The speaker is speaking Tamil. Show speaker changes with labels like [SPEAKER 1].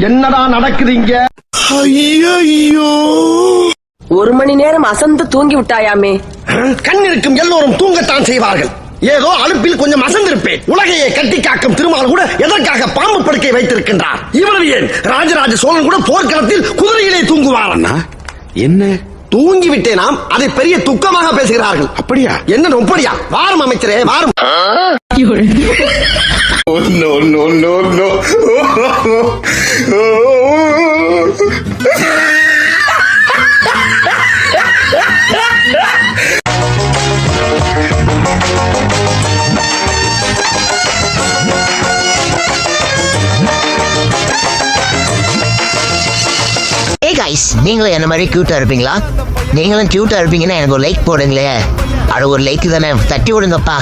[SPEAKER 1] என்னடா நடக்குதுங்க?
[SPEAKER 2] ஐயோ,
[SPEAKER 3] 1 மணி நேரம் அசந்து தூங்கி விட்டாயாமே.
[SPEAKER 1] கண் இருக்கும் எல்லோரும் தூங்கத்தான் செய்வார்கள். ஏதோ அலுப்பில் கொஞ்சம் அசந்திருப்பேன். உலகையை கட்டி காக்கும் திருமால் கூட எதற்காக பாம்பு படுக்கை வைத்திருக்கின்றார்? இவ்வளவு ஏன் ராஜராஜ சோழன் கூட போர்க்களத்தில் குதிரையிலே தூங்குவார்.
[SPEAKER 2] என்ன
[SPEAKER 1] தூங்கி விட்டேனாம், அதை பெரிய துக்கமாக பேசுகிறார்கள்.
[SPEAKER 2] அப்படியா?
[SPEAKER 1] என்ன நொப்படியா? வாரும் அமைச்சரே, வாரும்.
[SPEAKER 2] No.
[SPEAKER 4] Hey guys, நீங்களும் என்ன மாதிரி கியூட்டா இருப்பீங்களா? நீங்களும் கியூட்டா இருப்பீங்கன்னா எனக்கு ஒரு லைக் போடுங்களே. அது ஒரு லைக் தானே, தட்டி விடுங்கப்பா.